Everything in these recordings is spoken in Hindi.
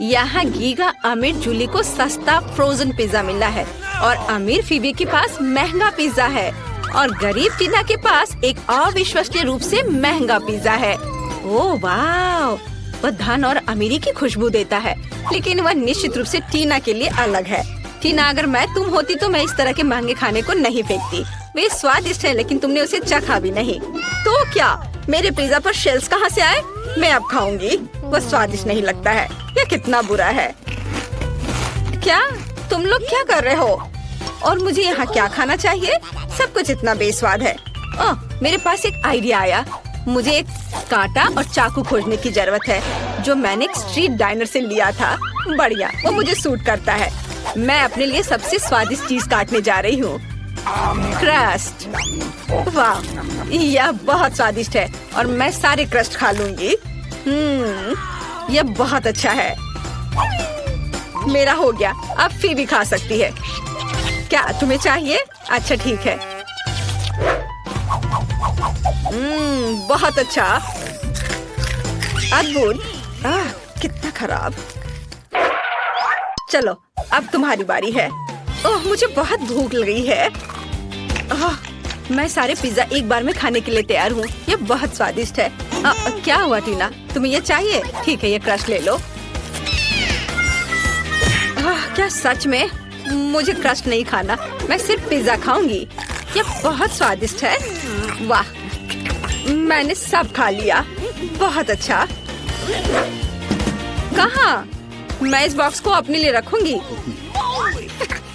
यहाँ गीगा अमीर जूली को सस्ता फ्रोजन पिज्जा मिला है और अमीर फीबी के पास महंगा पिज्जा है और गरीब टीना के पास एक अविश्वसनीय रूप से महंगा पिज्जा है। ओह वाह, वह धन और अमीरी की खुशबू देता है, लेकिन वह निश्चित रूप से टीना के लिए अलग है। टीना, अगर मैं तुम होती तो मैं इस तरह के महंगे खाने को नहीं फेंकती। वे स्वादिष्ट है, लेकिन तुमने उसे चखा भी नहीं। तो क्या मेरे पिज्जा पर शेल्स कहाँ से आए? मैं अब खाऊंगी। वह स्वादिष्ट नहीं लगता है। यह कितना बुरा है। क्या तुम लोग क्या कर रहे हो? और मुझे यहाँ क्या खाना चाहिए? सब कुछ इतना बेस्वाद है। ओह, मेरे पास एक आइडिया आया। मुझे एक कांटा और चाकू खोजने की जरूरत है, जो मैंने एक स्ट्रीट डाइनर से लिया था। बढ़िया, वो मुझे सूट करता है। मैं अपने लिए सबसे स्वादिष्ट चीज काटने जा रही हूँ, क्रस्ट। वाह, यह बहुत स्वादिष्ट है और मैं सारे क्रस्ट खा लूंगी। यह बहुत अच्छा है। मेरा हो गया, अब फीबी खा सकती है। क्या तुम्हें चाहिए? अच्छा ठीक है। बहुत अच्छा, अद्भुत। कितना खराब। चलो अब तुम्हारी बारी है। ओह, मुझे बहुत भूख लगी है। मैं सारे पिज्जा एक बार में खाने के लिए तैयार हूँ। ये बहुत स्वादिष्ट है। क्या हुआ टीना, तुम्हें ये चाहिए? ठीक है, ये क्रश ले लो। क्या सच में? मुझे क्रश नहीं खाना, मैं सिर्फ पिज्जा खाऊंगी। ये बहुत स्वादिष्ट है। वाह, मैंने सब खा लिया। बहुत अच्छा। कहाँ? मैं इस बॉक्स को अपने लिए रखूंगी।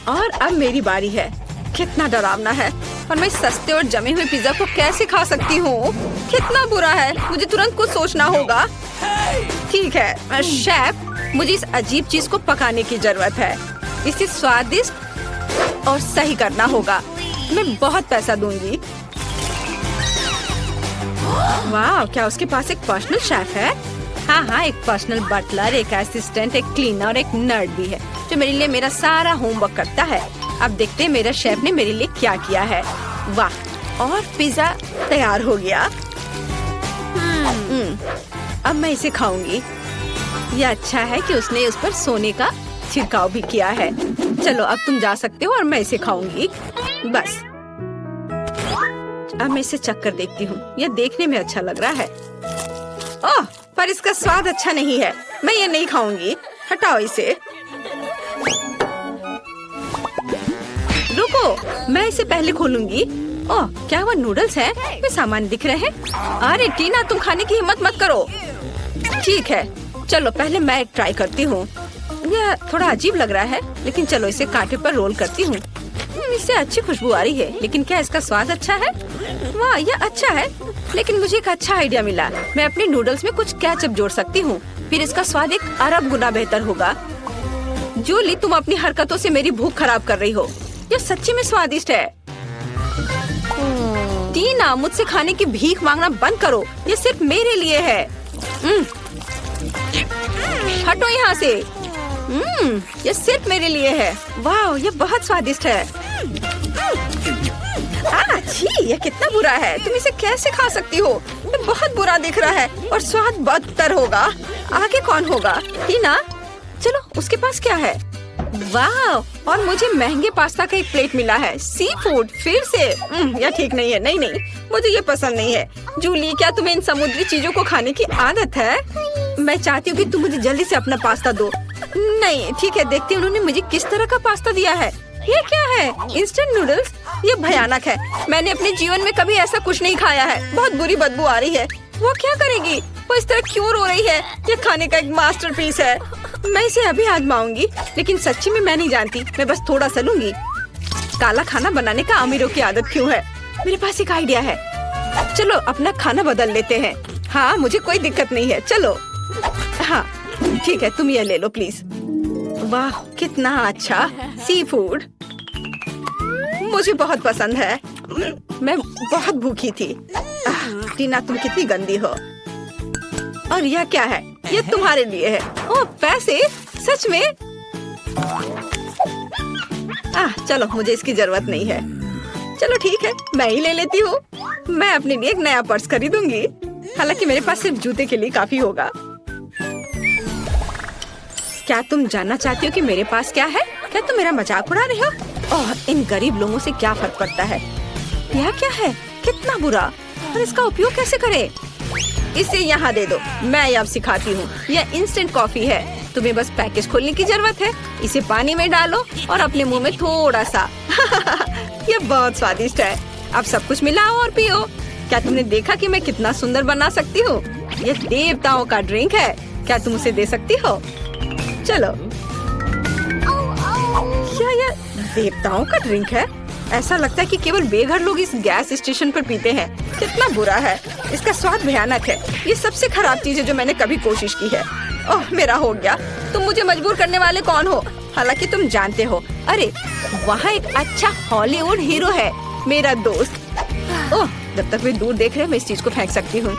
और अब मेरी बारी है। कितना डरावना है। और मैं सस्ते और जमे हुए पिज्जा को कैसे खा सकती हूँ? कितना बुरा है। मुझे तुरंत कुछ सोचना होगा। ठीक है शेफ, मुझे इस अजीब चीज को पकाने की जरूरत है। इसे स्वादिष्ट और सही करना होगा। मैं बहुत पैसा दूंगी। वाह, क्या उसके पास एक पर्सनल शेफ है? हाँ, एक पर्सनल बटलर, एक असिस्टेंट, एक क्लीनर और एक नर्ड भी है, जो मेरे लिए मेरा सारा होमवर्क करता है। अब देखते हैं मेरा शेफ ने मेरे लिए क्या किया है। वाह, और पिज्जा तैयार हो गया। अब मैं इसे खाऊंगी। यह अच्छा है कि उसने उस पर सोने का छिड़काव भी किया है। चलो अब तुम जा सकते हो और मैं इसे खाऊंगी। बस अब मैं इसे चख कर देखती हूँ। यह देखने में अच्छा लग रहा है। ओह, पर इसका स्वाद अच्छा नहीं है। मैं ये नहीं खाऊंगी। हटाओ इसे। रुको, मैं इसे पहले खोलूंगी। ओह, क्या वो नूडल्स हैं? वे सामान दिख रहे हैं। अरे टीना, तुम खाने की हिम्मत मत करो। ठीक है, चलो पहले मैं एक ट्राई करती हूँ। यह थोड़ा अजीब लग रहा है, लेकिन चलो इसे कांटे पर रोल करती हूँ। इससे अच्छी खुशबू आ रही है, लेकिन क्या इसका स्वाद अच्छा है? वाह, यह अच्छा है, लेकिन मुझे एक अच्छा आइडिया मिला। मैं अपने नूडल्स में कुछ केचप जोड़ सकती हूँ, फिर इसका स्वाद एक अरब गुना बेहतर होगा। जूली, तुम अपनी हरकतों से मेरी भूख खराब कर रही हो। यह सच्ची में स्वादिष्ट है। टीना, मुझसे खाने की भीख मांगना बंद करो। ये सिर्फ मेरे लिए है। हटो यहाँ से। ये सिर्फ मेरे लिए है। वाह, ये बहुत स्वादिष्ट है। छी, ये कितना बुरा है। तुम इसे कैसे खा सकती हो? ये बहुत बुरा दिख रहा है और स्वाद बदतर होगा। आगे कौन होगा? टीना, चलो उसके पास क्या है? वाह, और मुझे महंगे पास्ता का एक प्लेट मिला है। सी फूड फिर से। यह ठीक नहीं है। नहीं, मुझे ये पसंद नहीं है। जूली, क्या तुम्हें इन समुद्री चीजों को खाने की आदत है? मैं चाहती हूँ कि तुम मुझे जल्दी से अपना पास्ता दो। नहीं, ठीक है, देखते हैं उन्होंने मुझे किस तरह का पास्ता दिया है। ये क्या है? Instant noodles? ये भयानक है। मैंने अपने जीवन में कभी ऐसा कुछ नहीं खाया है। बहुत बुरी बदबू आ रही है। वो क्या करेगी? वो इस तरह क्यों रो रही है? ये खाने का एक मास्टरपीस है। मैं इसे अभी आजमाऊंगी, लेकिन सच्ची में मैं नहीं जानती। मैं बस थोड़ा सा लूंगी। काला खाना बनाने का अमीरों की आदत क्यों है? मेरे पास एक आइडिया है। चलो अपना खाना बदल लेते हैं। हाँ, मुझे कोई दिक्कत नहीं है। चलो। हाँ ठीक है, तुम ये ले लो प्लीज। वाह, कितना अच्छा सी फूड। मुझे बहुत पसंद है। मैं बहुत भूखी थी। टीना, तुम कितनी गंदी हो। और यह क्या है? ये तुम्हारे लिए है। ओह, पैसे? सच में? चलो, मुझे इसकी जरूरत नहीं है। चलो ठीक है, मैं ही ले लेती हूँ। मैं अपने लिए एक नया पर्स खरीदूंगी। हालांकि मेरे पास सिर्फ जूते के लिए काफी होगा। क्या तुम जानना चाहती हो कि मेरे पास क्या है? क्या तुम मेरा मजाक उड़ा रहे हो? ओह, इन गरीब लोगों से क्या फर्क पड़ता है? यह क्या है? कितना बुरा। और इसका उपयोग कैसे करें? इसे यहाँ दे दो, मैं अब सिखाती हूँ। यह इंस्टेंट कॉफी है। तुम्हें बस पैकेज खोलने की जरूरत है। इसे पानी में डालो और अपने मुंह में थोड़ा सा। यह बहुत स्वादिष्ट है। अब सब कुछ मिलाओ और पियो। क्या तुमने देखा कि मैं कितना सुंदर बना सकती हूँ? यह देवताओं का ड्रिंक है। क्या तुम उसे दे सकती हो? चलो। क्या यह देवताओं का ड्रिंक है? ऐसा लगता है कि केवल बेघर लोग इस गैस स्टेशन पर पीते हैं। कितना बुरा है। इसका स्वाद भयानक है। ये सबसे खराब चीज है जो मैंने कभी कोशिश की है। ओह, मेरा हो गया। तुम मुझे मजबूर करने वाले कौन हो? हालांकि तुम जानते हो। अरे, वहाँ एक अच्छा हॉलीवुड हीरो है, मेरा दोस्त। ओह, जब तक वे दूर देख रहे हैं, मैं इस चीज को फेंक सकती हूँ।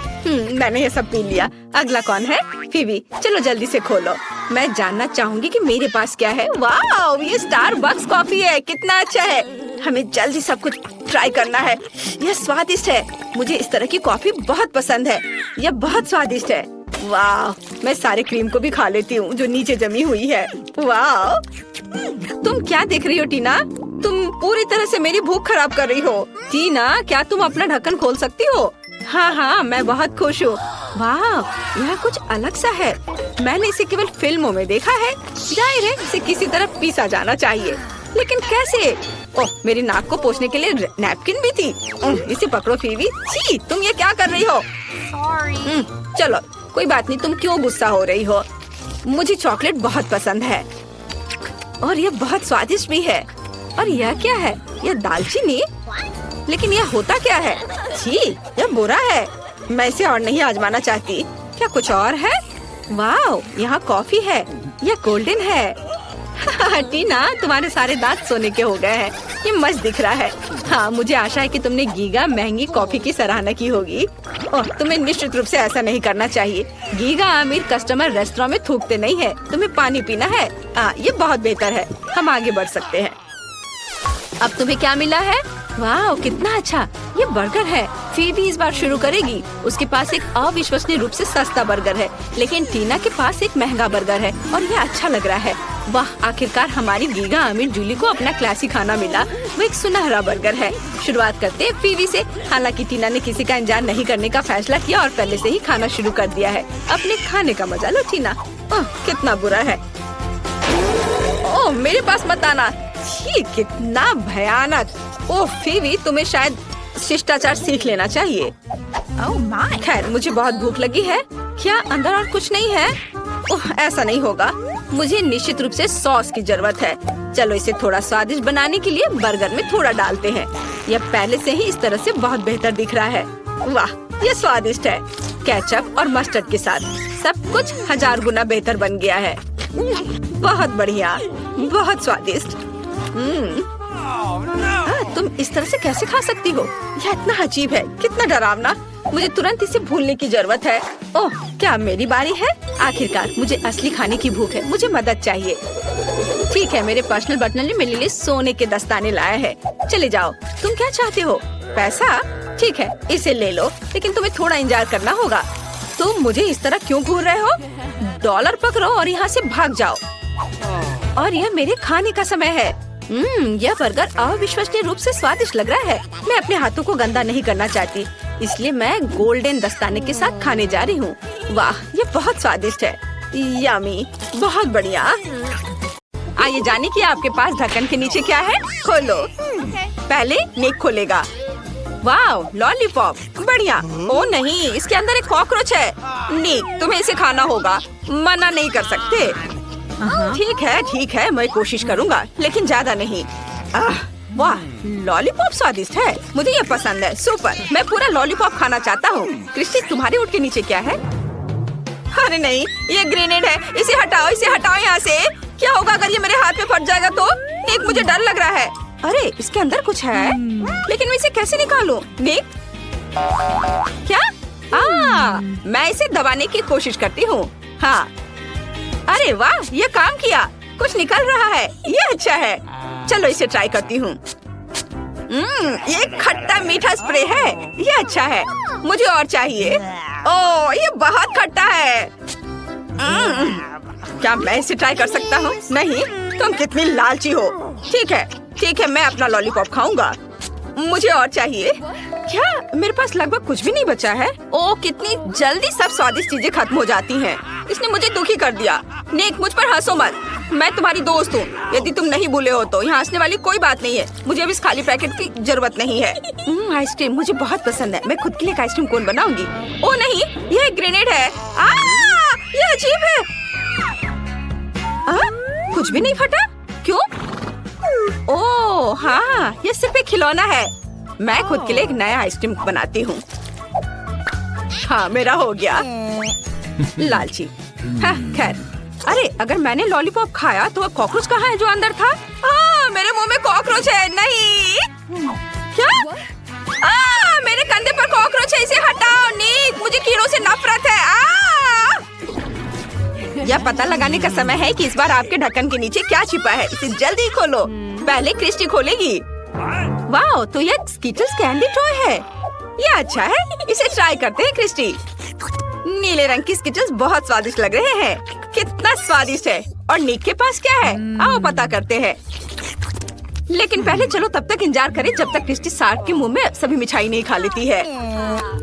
मैंने ये सब पी लिया। अगला कौन है? फीवी, चलो जल्दी से खोलो। मैं जानना चाहूंगी कि मेरे पास क्या है। वाह, ये स्टारबक्स कॉफी है। कितना अच्छा है। हमें जल्दी सब कुछ ट्राई करना है। यह स्वादिष्ट है। मुझे इस तरह की कॉफी बहुत पसंद है। यह बहुत स्वादिष्ट है। वाह, मैं सारे क्रीम को भी खा लेती हूँ जो नीचे जमी हुई है। वाह, तुम क्या देख रही हो टीना? तुम पूरी तरह से मेरी भूख खराब कर रही हो। टीना, क्या तुम अपना ढक्कन खोल सकती हो? हाँ हाँ, मैं बहुत खुश हूँ। वाह, यह कुछ अलग सा है। मैंने इसे केवल फिल्मों में देखा है। जाहिर है इसे किसी तरह पीसा जाना चाहिए, लेकिन कैसे? ओह, मेरी नाक को पोंछने के लिए नैपकिन भी थी। इसे पकड़ो फीवी। छी, तुम ये क्या कर रही हो? चलो, कोई बात नहीं। तुम क्यों गुस्सा हो रही हो? मुझे चॉकलेट बहुत पसंद है और यह बहुत स्वादिष्ट भी है। और यह क्या है? यह दालचीनी? लेकिन यह होता क्या है? छी, यह बुरा है। मैं इसे और नहीं आजमाना चाहती। क्या कुछ और है? वाह, यहाँ कॉफी है। यह गोल्डन है। टीना, तुम्हारे सारे दांत सोने के हो गए हैं। ये मस्त दिख रहा है। हाँ, मुझे आशा है कि तुमने गीगा महंगी कॉफी की सराहना की होगी। ओह, तुम्हें निश्चित रूप से ऐसा नहीं करना चाहिए। गीगा अमीर कस्टमर रेस्टोरेंट में थूकते नहीं है। तुम्हें पानी पीना है। ये बहुत बेहतर है। हम आगे बढ़ सकते हैं। अब तुम्हें क्या मिला है? वाह, कितना अच्छा। ये बर्गर है। फीवी इस बार शुरू करेगी। उसके पास एक अविश्वसनीय रूप से सस्ता बर्गर है, लेकिन टीना के पास एक महंगा बर्गर है और ये अच्छा लग रहा है। वाह, आखिरकार हमारी गीगा अमीर जूली को अपना क्लासी खाना मिला। वो एक सुनहरा बर्गर है। शुरुआत करते हैं फीवी से। हालांकि टीना ने किसी का इंतजार नहीं करने का फैसला किया और पहले से ही खाना शुरू कर दिया है। अपने खाने का मजा लो टीना। ओह, कितना बुरा है। ओह, मेरे पास मत आना। छी, कितना भयानक। ओह फीवी, तुम्हें शायद शिष्टाचार सीख लेना चाहिए। खैर, मुझे बहुत भूख लगी है। क्या अंदर और कुछ नहीं है? ओह, ऐसा नहीं होगा। मुझे निश्चित रूप से सॉस की जरूरत है। चलो, इसे थोड़ा स्वादिष्ट बनाने के लिए बर्गर में थोड़ा डालते हैं। यह पहले से ही इस तरह से बहुत बेहतर दिख रहा है। वाह, यह स्वादिष्ट है। केचप और मस्टर्ड के साथ सब कुछ 1000 गुना बेहतर बन गया है। बहुत बढ़िया, बहुत स्वादिष्ट। तुम इस तरह से कैसे खा सकती हो? यह इतना अजीब है, कितना डरावना। मुझे तुरंत इसे भूलने की जरूरत है। ओह, क्या मेरी बारी है? आखिरकार मुझे असली खाने की भूख है। मुझे मदद चाहिए। ठीक है, मेरे पर्सनल बटलर ने मेरे लिए सोने के दस्ताने लाया है। चले जाओ। तुम क्या चाहते हो? पैसा? ठीक है, इसे ले लो, लेकिन तुम्हें थोड़ा इंतजार करना होगा। तुम मुझे इस तरह क्यों घूर रहे हो? डॉलर पकड़ो और यहाँ से भाग जाओ। और यह मेरे खाने का समय है। यह बर्गर अविश्वसनीय रूप से स्वादिष्ट लग रहा है। मैं अपने हाथों को गंदा नहीं करना चाहती, इसलिए मैं गोल्डन दस्ताने के साथ खाने जा रही हूँ। वाह, ये बहुत स्वादिष्ट है। यम्मी, बहुत बढ़िया। आइए जाने कि आपके पास ढक्कन के नीचे क्या है। खोलो। पहले निक खोलेगा। वाह, लॉलीपॉप, बढ़िया। ओ नहीं, इसके अंदर एक कॉकरोच है। निक, तुम्हें इसे खाना होगा। मना नहीं कर सकते। ठीक है, मैं कोशिश करूँगा, लेकिन ज्यादा नहीं। वाह, लॉलीपॉप स्वादिष्ट है। मुझे ये पसंद है। सुपर, मैं पूरा लॉलीपॉप खाना चाहता हूँ। क्रिस्टी, तुम्हारे ऊँट के नीचे क्या है? अरे नहीं, ये ग्रेनेड है। इसे हटाओ यहाँ से। क्या होगा अगर ये मेरे हाथ में फट जाएगा तो? निक, मुझे डर लग रहा है। अरे, इसके अंदर कुछ है, लेकिन मैं इसे कैसे निकालूं? निक, क्या? मैं इसे दबाने की कोशिश करती हूँ। हाँ, अरे वाह, ये काम किया। कुछ निकल रहा है। ये अच्छा है। चलो, इसे ट्राई करती हूँ। ये खट्टा मीठा स्प्रे है। ये अच्छा है। मुझे और चाहिए। ओह, ये बहुत खट्टा है। क्या मैं इसे ट्राई कर सकता हूँ? नहीं, तुम कितनी लालची हो। ठीक है, मैं अपना लॉलीपॉप खाऊंगा। मुझे और चाहिए। क्या मेरे पास लगभग कुछ भी नहीं बचा है? ओह, कितनी जल्दी सब स्वादिष्ट चीजें खत्म हो जाती हैं। इसने मुझे दुखी कर दिया। निक, मुझ पर हंसो मत। मैं तुम्हारी दोस्त हूँ। यदि तुम नहीं भूले हो तो यहाँ हंसने वाली कोई बात नहीं है। मुझे अब इस खाली पैकेट की जरूरत नहीं है। आइसक्रीम मुझे बहुत पसंद है। मैं खुद के लिए एक आइसक्रीम कोन बनाऊंगी। ओह नहीं, यह एक ग्रेनेड है। यह अजीब है। कुछ भी नहीं फटा। क्यों? ओह हाँ, यह सिर्फ एक खिलौना है। मैं खुद के लिए एक नया आइसक्रीम बनाती हूँ। हाँ, मेरा हो गया। लालची। हाँ, खैर। अरे, अगर मैंने लॉलीपॉप खाया तो वह कॉकरोच कहाँ है जो अंदर था? मेरे मुंह में कॉकरोच है। नहीं। क्या? मेरे कंधे पर कॉकरोच है। इसे हटाओ। निक, मुझे कीड़ों से नफरत है। यह पता लगाने का समय है कि इस बार आपके ढक्कन के नीचे क्या छिपा है। इसे जल्दी खोलो। पहले क्रिस्टी खोलेगी। वाह, तो यह स्किटल्स कैंडी टॉय है। यह अच्छा है। इसे ट्राई करते हैं क्रिस्टी। नीले रंग की स्किटल्स बहुत स्वादिष्ट लग रहे हैं। कितना स्वादिष्ट है। और निक के पास क्या है? आओ पता करते हैं। लेकिन पहले चलो तब तक इंतजार करें जब तक क्रिस्टी शार्क के मुंह में सभी मिठाई नहीं खा लेती है।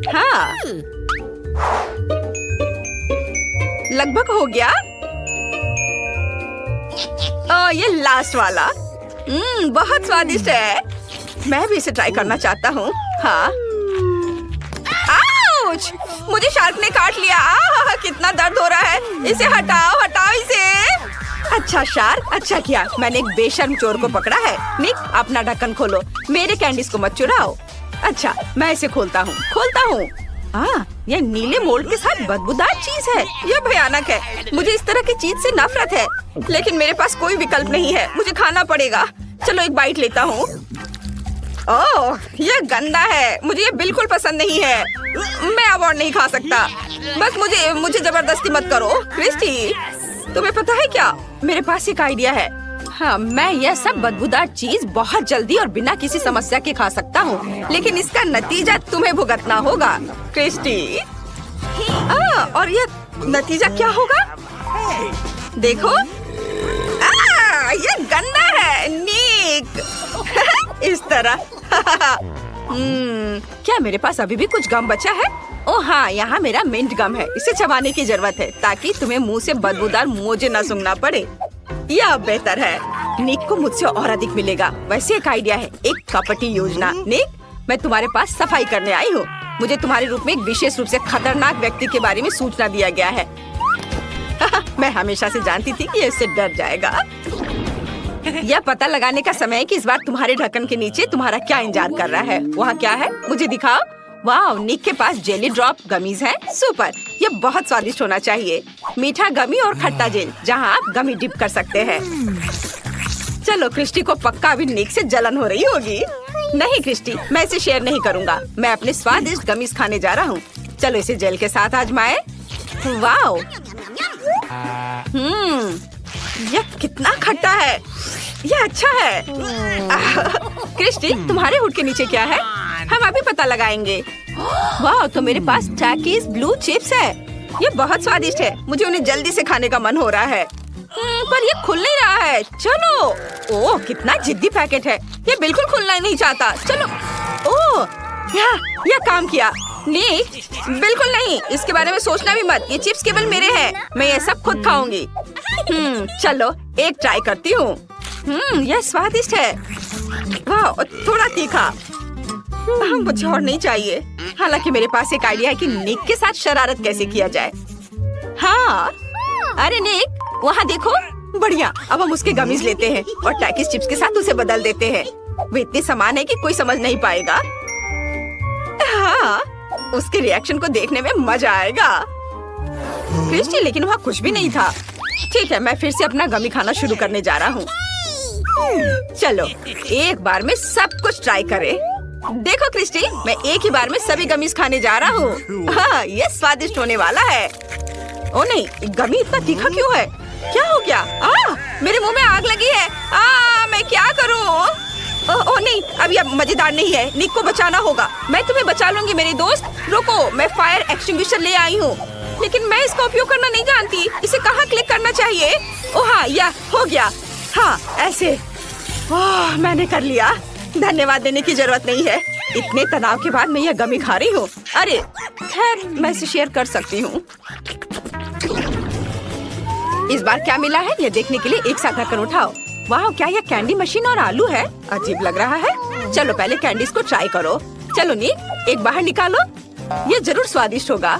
हाँ, लगभग हो गया। ये लास्ट वाला। बहुत स्वादिष्ट है। मैं भी इसे ट्राई करना चाहता हूँ। हाँ। आउच! मुझे शार्क ने काट लिया। कितना दर्द हो रहा है। इसे हटाओ, हटाओ इसे। अच्छा शार्क, अच्छा किया। मैंने एक बेशर्म चोर को पकड़ा है। निक, अपना ढक्कन खोलो। मेरे कैंडीज को मत चुराओ। अच्छा, मैं इसे खोलता हूँ। यह नीले मोल्ड के साथ बदबूदार चीज है। यह भयानक है। मुझे इस तरह की चीज से नफरत है। लेकिन मेरे पास कोई विकल्प नहीं है। मुझे खाना पड़ेगा। चलो एक बाइट लेता हूँ। ओह, यह गंदा है। मुझे ये बिल्कुल पसंद नहीं है। मैं अब और नहीं खा सकता। बस मुझे जबरदस्ती मत करो। क्रिस्टी, तुम्हें पता है क्या? मेरे पास एक आइडिया है। हाँ, मैं यह सब बदबूदार चीज बहुत जल्दी और बिना किसी समस्या के खा सकता हूँ। लेकिन इसका नतीजा तुम्हें भुगतना होगा क्रिस्टी। और यह नतीजा क्या होगा? देखो, यह गंदा है। निक। इस तरह। क्या मेरे पास अभी भी कुछ गम बचा है? ओह हाँ, यहाँ मेरा मिंट गम है। इसे चबाने की जरूरत है ताकि तुम्हें मुंह से बदबूदार मोजे न सूंघना पड़े। यह बेहतर है। निक को मुझसे और अधिक मिलेगा। वैसे एक आइडिया है, एक कपटी योजना। निक, मैं तुम्हारे पास सफाई करने आई हूँ। मुझे तुम्हारे रूप में एक विशेष रूप से खतरनाक व्यक्ति के बारे में सूचना दिया गया है। मैं हमेशा से जानती थी कि इससे डर जाएगा। यह पता लगाने का समय है कि इस बार तुम्हारे ढक्कन के नीचे तुम्हारा क्या इंतजार कर रहा है। वहाँ क्या है? मुझे दिखाओ। वाह, निक के पास जेली ड्रॉप गमीज हैं। सुपर, यह बहुत स्वादिष्ट होना चाहिए। मीठा गमी और खट्टा जेल जहाँ आप गमी डिप कर सकते हैं। चलो, क्रिस्टी को पक्का अभी निक से जलन हो रही होगी। नहीं क्रिस्टी, मैं इसे शेयर नहीं करूँगा। मैं अपने स्वादिष्ट गमीज खाने जा रहा हूँ। चलो इसे जेल के साथ आजमाएं। वाह, यह कितना खट्टा है। यह अच्छा है। क्रिस्टी, तुम्हारे हुड के नीचे क्या है? हम अभी पता लगाएंगे। वाह, तो मेरे पास टैकीज ब्लू चिप्स है। ये बहुत स्वादिष्ट है। मुझे उन्हें जल्दी से खाने का मन हो रहा है। पर ये खुल नहीं रहा है। चलो। ओह, कितना जिद्दी पैकेट है। ये बिल्कुल खुलना ही नहीं चाहता। चलो। ओह, यह काम किया। निक, बिल्कुल नहीं। इसके बारे में सोचना भी मत। ये चिप्स केवल मेरे हैं। मैं ये सब खुद खाऊंगी। चलो एक ट्राई करती हूँ। यह स्वादिष्ट है। वाह, थोड़ा तीखा। मुझे और नहीं चाहिए। हालांकि मेरे पास एक आइडिया है कि निक के साथ शरारत कैसे किया जाए। हाँ, अरे निक, वहाँ देखो। बढ़िया, अब हम उसके गमीज लेते हैं और टैकीज चिप्स के साथ उसे बदल देते हैं। वे इतने समान है कि कोई समझ नहीं पाएगा। हाँ, उसके रिएक्शन को देखने में मजा आएगा। क्रिस्टी, लेकिन वहाँ कुछ भी नहीं था। ठीक है, मैं फिर से अपना गमी खाना शुरू करने जा रहा हूँ। चलो एक बार में सब कुछ ट्राई करें। देखो क्रिस्टी, मैं एक ही बार में सभी गमीज खाने जा रहा हूँ। हाँ, ये स्वादिष्ट होने वाला है। ओ नहीं, गमी इतना तीखा क्यों है? क्या हो गया? मेरे मुंह में आग लगी है। मैं क्या करूँ? ओ नहीं, अब यह मजेदार नहीं है। निक को बचाना होगा। मैं तुम्हें बचा लूंगी मेरी दोस्त। रुको, मैं फायर एक्सटिंग्विशर ले आई हूँ। लेकिन मैं इसका उपयोग करना नहीं जानती। इसे कहाँ क्लिक करना चाहिए? ओह हाँ, यह हो गया। हाँ, ऐसे। वाह, मैंने कर लिया। धन्यवाद देने की जरूरत नहीं है। इतने तनाव के बाद मैं यह गमी खा रही हूँ। अरे खैर, मैं इसे शेयर कर सकती हूँ। इस बार क्या मिला है ये देखने के लिए एक साथ ढक्कन उठाओ। वाह, क्या यह कैंडी मशीन और आलू है? अजीब लग रहा है। चलो पहले कैंडीज को ट्राई करो। चलो नीक, एक बाहर निकालो। ये जरूर स्वादिष्ट होगा।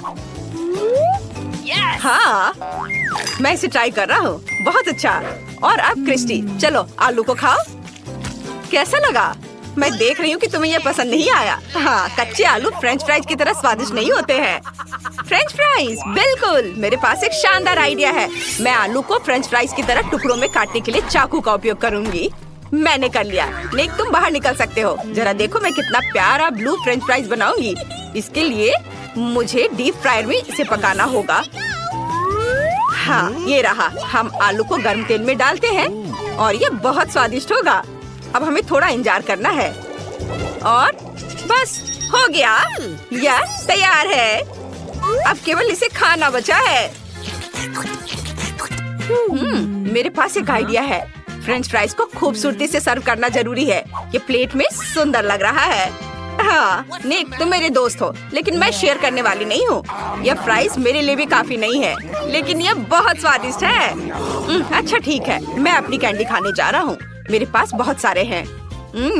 हाँ, मैं इसे ट्राई कर रहा हूँ। बहुत अच्छा। और अब क्रिस्टी, चलो आलू को खाओ। कैसा लगा? मैं देख रही हूँ कि तुम्हें यह पसंद नहीं आया। हाँ, कच्चे आलू फ्रेंच फ्राइज की तरह स्वादिष्ट नहीं होते हैं। फ्रेंच फ्राइज, बिल्कुल। मेरे पास एक शानदार आइडिया है। मैं आलू को फ्रेंच फ्राइज की तरह टुकड़ों में काटने के लिए चाकू का उपयोग करूंगी। मैंने कर लिया। निक, तुम बाहर निकल सकते हो। जरा देखो मैं कितना प्यारा ब्लू फ्रेंच फ्राइज बनाऊंगी। इसके लिए मुझे डीप फ्रायर में इसे पकाना होगा। हाँ, ये रहा। हम आलू को गर्म तेल में डालते हैं और ये बहुत स्वादिष्ट होगा। अब हमें थोड़ा इंतजार करना है और बस हो गया। यह तैयार है। अब केवल इसे खाना बचा है। मेरे पास एक आइडिया है। फ्रेंच फ्राइज को खूबसूरती से सर्व करना जरूरी है। ये प्लेट में सुंदर लग रहा है। हाँ निक, तुम मेरे दोस्त हो, लेकिन मैं शेयर करने वाली नहीं हूँ। यह फ्राइज मेरे लिए भी काफी नहीं है, लेकिन यह बहुत स्वादिष्ट है। अच्छा ठीक है, मैं अपनी कैंडी खाने जा रहा हूँ। मेरे पास बहुत सारे हैं।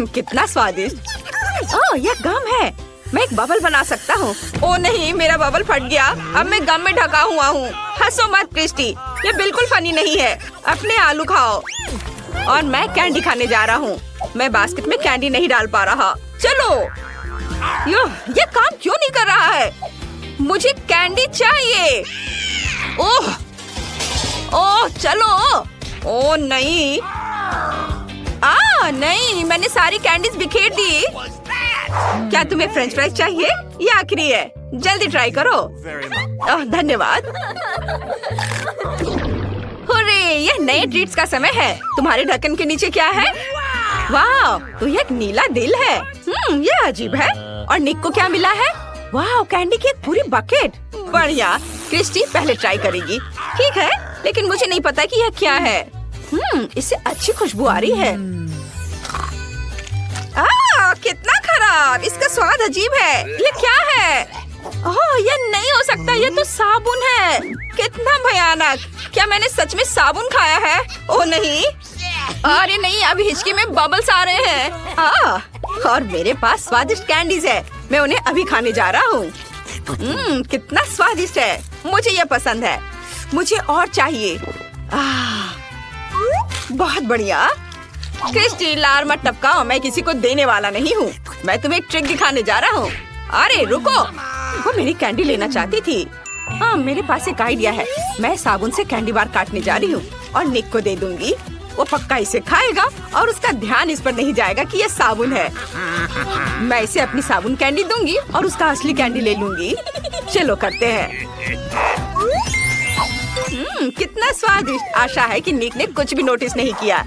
कितना स्वादिष्ट। ओह, यह गम है। मैं एक बबल बना सकता हूँ। ओह नहीं, मेरा बबल फट गया। अब मैं गम में ढका हुआ हूँ। हंसो मत क्रिस्टी, ये बिल्कुल फनी नहीं है। अपने आलू खाओ। और मैं कैंडी खाने जा रहा हूँ। मैं बास्केट में कैंडी नहीं डाल पा रहा। चलो, ये काम क्यों नहीं कर रहा है? मुझे कैंडी चाहिए। ओह ओह, चलो। ओह नहीं, नहीं, मैंने सारी कैंडीज बिखेर दी। क्या तुम्हें फ्रेंच फ्राइज चाहिए? ये आखिरी है, जल्दी ट्राई करो। धन्यवाद। हुर्रे, यह नए ट्रीट्स का समय है। तुम्हारे ढक्कन के नीचे क्या है? वाह, तो यह एक नीला दिल है। यह अजीब है। और निक को क्या मिला है? वाह, कैंडी की एक पूरी बकेट। बढ़िया। क्रिस्टी पहले ट्राई करेगी। ठीक है, लेकिन मुझे नहीं पता कि यह क्या है। इससे अच्छी खुशबू आ रही है। कितना खराब। इसका स्वाद अजीब है। ये क्या है? ओह, यह नहीं हो सकता। यह तो साबुन है। कितना भयानक। क्या मैंने सच में साबुन खाया है? ओह नहीं, अरे नहीं, अभी हिचकी में बबल्स आ रहे हैं। और मेरे पास स्वादिष्ट कैंडीज है। मैं उन्हें अभी खाने जा रहा हूँ। कितना स्वादिष्ट है। मुझे यह पसंद है। मुझे और चाहिए। बहुत बढ़िया। क्रिस्टी, लार मत टपकाओ। मैं किसी को देने वाला नहीं हूँ। मैं तुम्हें एक ट्रिक दिखाने जा रहा हूँ। अरे रुको, वो मेरी कैंडी लेना चाहती थी। हाँ, मेरे पास एक आइडिया है। मैं साबुन से कैंडी बार काटने जा रही हूँ और निक को दे दूंगी। वो पक्का इसे खाएगा और उसका ध्यान इस पर नहीं जाएगा कि ये साबुन है। मैं इसे अपनी साबुन कैंडी दूंगी और उसका असली कैंडी ले लूंगी। चलो करते हैं। कितना स्वादिष्ट। आशा है कि निक ने कुछ भी नोटिस नहीं किया।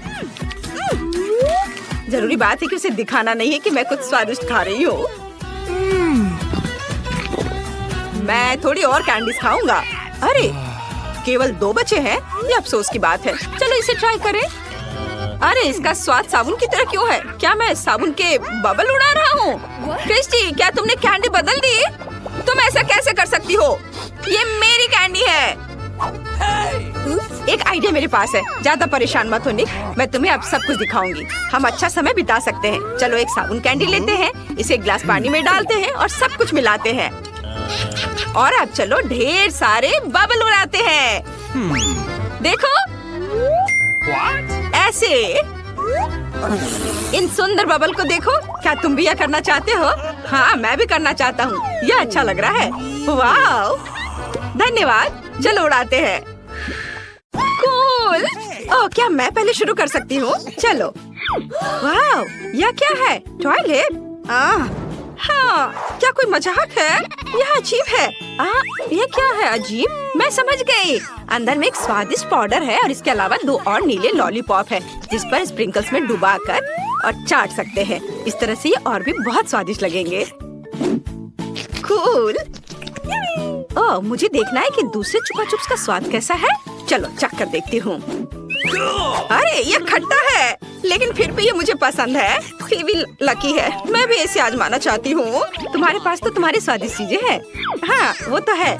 जरूरी बात है कि उसे दिखाना नहीं है कि मैं कुछ स्वादिष्ट खा रही हूँ। मैं थोड़ी और कैंडीज खाऊंगा। अरे, केवल 2 बचे हैं। ये अफसोस की बात है। चलो इसे ट्राई करें। अरे, इसका स्वाद साबुन की तरह क्यों है? क्या मैं साबुन के बबल उड़ा रहा हूँ? क्रिस्टी, क्या तुमने कैंडी बदल दी? तुम ऐसा कैसे कर सकती हो? ये मेरी कैंडी है। एक आइडिया मेरे पास है। ज्यादा परेशान मत हो निक, मैं तुम्हें अब सब कुछ दिखाऊंगी। हम अच्छा समय बिता सकते हैं। चलो एक साबुन कैंडी लेते हैं, इसे एक गिलास पानी में डालते हैं और सब कुछ मिलाते हैं। और अब चलो ढेर सारे बबल उड़ाते हैं। देखो, ऐसे। इन सुंदर बबल को देखो। क्या तुम भी यह करना चाहते हो? हाँ, मैं भी करना चाहता हूँ। यह अच्छा लग रहा है। वाह, धन्यवाद। चलो उड़ाते हैं। कूल। ओह, क्या मैं पहले शुरू कर सकती हूँ? चलो। वाह, यह क्या है? टॉयलेट? हाँ, क्या कोई मजाक है? यह अजीब है। यह क्या है अजीब? मैं समझ गई। अंदर में एक स्वादिष्ट पाउडर है और इसके अलावा 2 और नीले लॉलीपॉप है, जिस पर स्प्रिंकल्स में डुबाकर और चाट सकते हैं। इस तरह से ये और भी बहुत स्वादिष्ट लगेंगे। कूल। ओह, ओह, मुझे देखना है कि दूसरे चुपा चुप्स का स्वाद कैसा है। चलो चख कर देखती हूँ। अरे ये खट्टा है, लेकिन फिर भी ये मुझे पसंद है। फीवी लकी है, मैं भी इसे आजमाना चाहती हूँ। तुम्हारे पास तो तुम्हारी स्वादिष्ट चीजें हैं। हाँ वो तो है।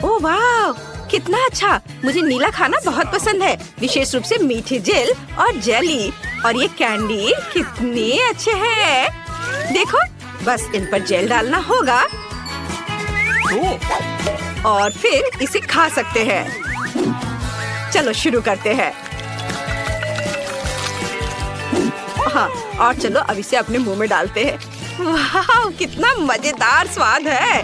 ओह वाह, कितना अच्छा। मुझे नीला खाना बहुत पसंद है, विशेष रूप से मीठी जेल और जेली। और ये कैंडी कितने अच्छे हैं। देखो, बस इन पर जेल डालना होगा और फिर इसे खा सकते हैं। चलो शुरू करते हैं। हाँ, और चलो अब इसे अपने मुंह में डालते हैं। वाह, कितना मजेदार स्वाद है।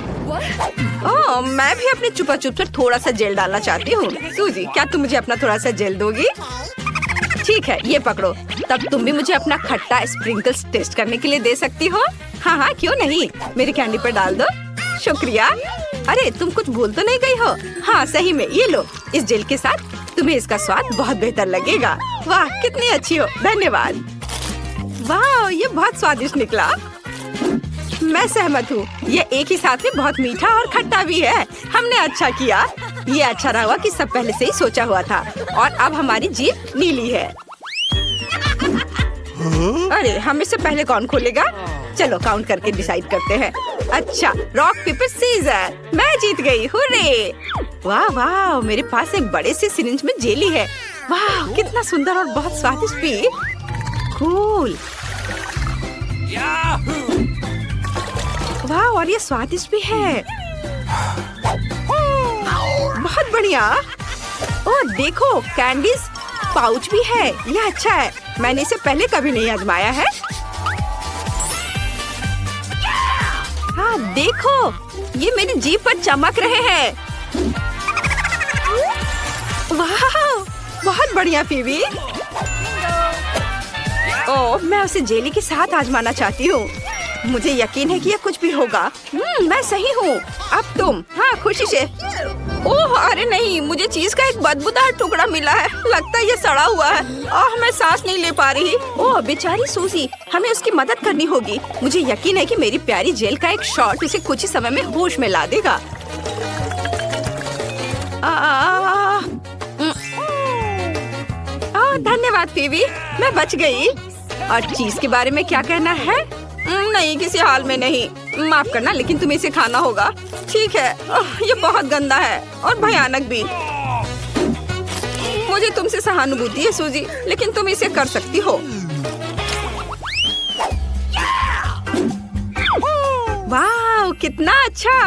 ओह, मैं भी अपने चुपा चुप पर थोड़ा सा जेल डालना चाहती हूँ। सूजी, क्या तुम मुझे अपना थोड़ा सा जेल दोगी? ठीक है, ये पकड़ो। तब तुम भी मुझे अपना खट्टा स्प्रिंकल्स टेस्ट करने के लिए दे सकती हो। हाँ हाँ, क्यों नहीं, मेरी कैंडी पर डाल दो। शुक्रिया। अरे तुम कुछ भूल तो नहीं गई हो? हाँ सही में, ये लो। इस जेल के साथ तुम्हें इसका स्वाद बहुत बेहतर लगेगा। वाह, कितनी अच्छी हो, धन्यवाद। वाह, ये बहुत स्वादिष्ट निकला। मैं सहमत हूँ, ये एक ही साथ में बहुत मीठा और खट्टा भी है। हमने अच्छा किया। ये अच्छा रहा कि सब पहले से ही सोचा हुआ था। और अब हमारी जीभ नीली है। अरे, हम इससे पहले कौन खोलेगा? चलो काउंट करके डिसाइड करते हैं। अच्छा, रॉक पेपर सीजर, मैं जीत गई। हुर्रे! वाह वाह, मेरे पास एक बड़े से सिरिंज में जेली है। वाह, कितना सुंदर और बहुत स्वादिष्ट भी। कूल। वाह, और ये स्वादिष्ट भी है। बहुत बढ़िया। ओह देखो, कैंडीज पाउच भी है। यह अच्छा है, मैंने इसे पहले कभी नहीं आजमाया है। हाँ देखो, ये मेरी जीभ पर चमक रहे हैं। वाह, बहुत बढ़िया फीवी। ओह, मैं उसे जेली के साथ आजमाना चाहती हूँ। मुझे यकीन है कि यह कुछ भी होगा। मैं सही हूँ। अब तुम। हाँ, खुशी से। ओह अरे नहीं, मुझे चीज का एक बदबूदार टुकड़ा मिला है। लगता है ये सड़ा हुआ है। मैं सांस नहीं ले पा रही। ओह बेचारी सूजी, हमें उसकी मदद करनी होगी। मुझे यकीन है कि मेरी प्यारी जेल का एक शॉट उसे कुछ ही समय में होश में ला देगा। धन्यवाद फीवी, मैं बच गई। और चीज के बारे में क्या कहना है? नहीं, किसी हाल में नहीं। माफ करना, लेकिन तुम्हें इसे खाना होगा। ठीक है। ये बहुत गंदा है और भयानक भी। मुझे तुमसे सहानुभूति है सूजी, लेकिन तुम इसे कर सकती हो। वाह, कितना अच्छा।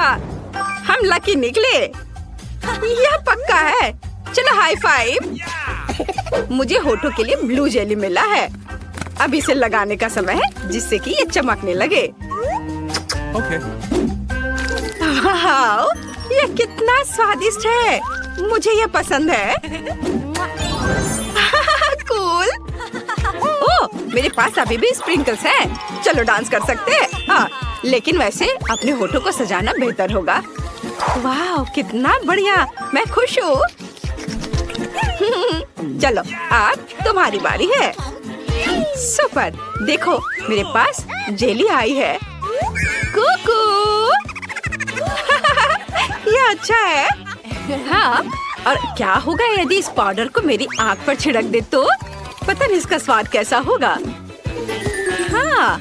हम लकी निकले। यह पक्का है। चलो हाई फाइव। मुझे होठों के लिए ब्लू जेली मिला है। अब इसे लगाने का समय है, जिससे कि ये चमकने लगे। ओके। वाह, ये कितना स्वादिष्ट है। मुझे ये पसंद है। कूल। ओह, मेरे पास अभी भी स्प्रिंकल्स हैं। चलो डांस कर सकते हैं। हाँ, लेकिन वैसे अपने होठों को सजाना बेहतर होगा। वाह, कितना बढ़िया। मैं खुश हूँ। चलो, अब तुम्हारी बारी है। सुपर, देखो मेरे पास जेली आई है। कुकू। ये अच्छा है। हाँ, और क्या होगा यदि इस पाउडर को मेरी आँख पर छिड़क दे तो? पता नहीं इसका स्वाद कैसा होगा। हाँ,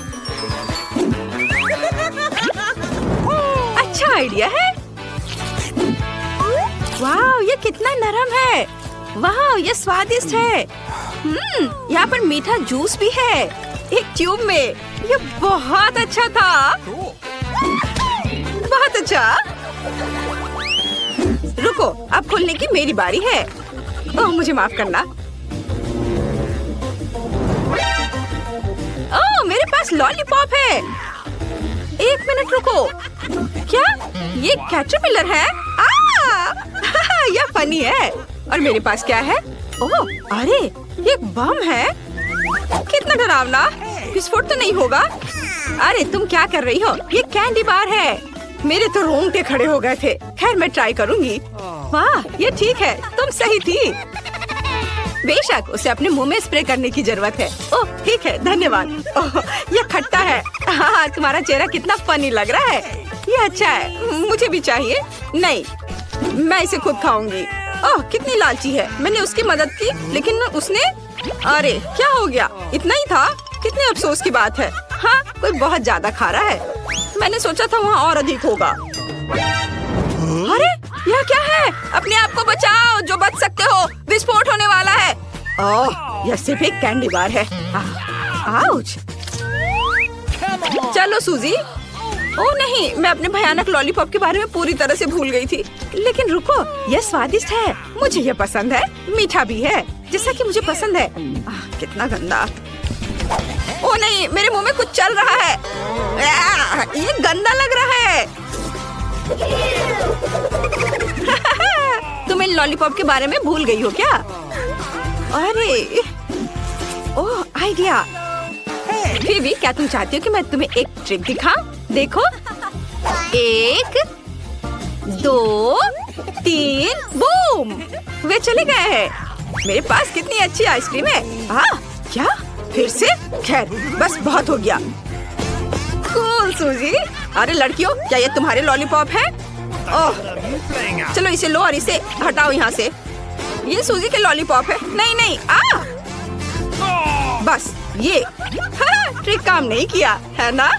अच्छा आइडिया है। वाह, ये कितना नरम है। वाह, ये स्वादिष्ट है। यहाँ पर मीठा जूस भी है, एक ट्यूब में। ये बहुत अच्छा था। बहुत अच्छा। रुको, अब खोलने की मेरी बारी है। ओह, मुझे माफ करना। ओह, मेरे पास लॉलीपॉप है। एक मिनट रुको, क्या ये कैटरपिलर है? यह फनी है। और मेरे पास क्या है? ओह, अरे ये बम है। कितना डरावना। विस्फोट तो नहीं होगा? अरे तुम क्या कर रही हो? ये कैंडी बार है। मेरे तो रोंगटे खड़े हो गए थे। खैर, मैं ट्राई करूंगी। वाह, ये ठीक है, तुम सही थी। बेशक उसे अपने मुंह में स्प्रे करने की जरूरत है। ओह ठीक है, धन्यवाद। ओह, ये खट्टा है। हाँ, तुम्हारा चेहरा कितना फनी लग रहा है। ये अच्छा है, मुझे भी चाहिए। नहीं, मैं इसे खुद खाऊंगी। ओह, कितनी लालची है। मैंने उसकी मदद की, लेकिन उसने, अरे क्या हो गया? इतना ही था? कितने अफसोस की बात है। हाँ, कोई बहुत ज्यादा खा रहा है। मैंने सोचा था वहाँ और अधिक होगा। अरे यह क्या है? अपने आप को बचाओ, जो बच सकते हो, विस्फोट होने वाला है। ओह, यह सिर्फ एक कैंडी बार है। आउच। चलो सूजी। ओह नहीं, मैं अपने भयानक लॉलीपॉप के बारे में पूरी तरह से भूल गई थी। लेकिन रुको, यह स्वादिष्ट है। मुझे यह पसंद है, मीठा भी है, जैसा कि मुझे पसंद है। कितना गंदा। ओह नहीं, मेरे मुंह में कुछ चल रहा है। ये गंदा लग रहा है। तुम इन लॉलीपॉप के बारे में भूल गई हो क्या? अरे, ओह आइडिया। फिर भी क्या तुम चाहती हो कि मैं तुम्हें एक ट्रिक दिखाऊं? देखो, 1 2 3 बूम, वे चले गए हैं। मेरे पास कितनी अच्छी आइसक्रीम है। क्या? फिर से? खैर, बस बहुत हो गया। कूल सूजी। अरे लड़कियों, क्या ये तुम्हारे लॉलीपॉप है? ओह, चलो इसे लो और इसे हटाओ यहाँ से। ये सूजी के लॉलीपॉप है। नहीं नहीं, बस ये ट्रिक काम नहीं किया है ना?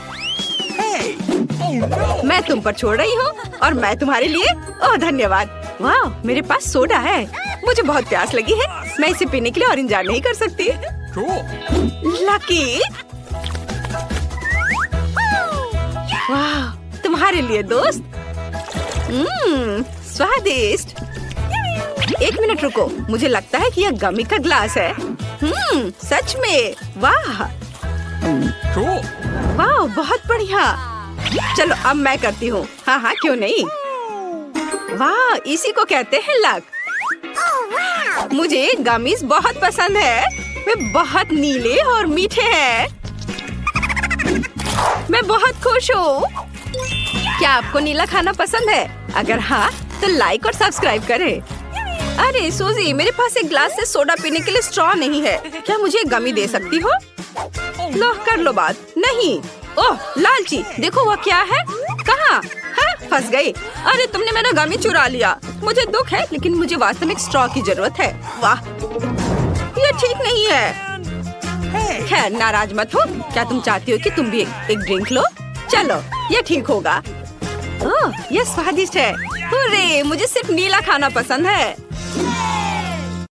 मैं तुम पर छोड़ रही हूँ और मैं तुम्हारे लिए। ओह धन्यवाद। वाह, मेरे पास सोडा है। मुझे बहुत प्यास लगी है। मैं इसे पीने के लिए और इंतजार नहीं कर सकती। लकी। वाह, तुम्हारे लिए दोस्त। स्वादिष्ट। 1 मिनट रुको, मुझे लगता है कि यह गमी का ग्लास है। सच में। वाह वाह, बहुत बढ़िया। चलो अब मैं करती हूँ। हाँ हाँ, क्यों नहीं। वाह, इसी को कहते हैं लक। मुझे गमीज बहुत पसंद है। वे बहुत नीले और मीठे हैं। मैं बहुत खुश हूँ। क्या आपको नीला खाना पसंद है? अगर हाँ, तो लाइक और सब्सक्राइब करें। अरे सूजी, मेरे पास एक ग्लास से सोडा पीने के लिए स्ट्रॉ नहीं है। क्या मुझे गमी दे सकती हो? लो, कर लो बात। नहीं। ओह लालची, देखो वह क्या है। कहाँ? फंस गई। अरे तुमने मेरा गमी चुरा लिया। मुझे दुख है, लेकिन मुझे वास्तव में एक स्ट्रॉ की जरूरत है। वाह, ये ठीक नहीं है। खैर, नाराज मत हो। क्या तुम चाहती हो कि तुम भी एक ड्रिंक लो? चलो, ये ठीक होगा। ओह, ये स्वादिष्ट है। हुर्रे, मुझे सिर्फ नीला खाना पसंद है।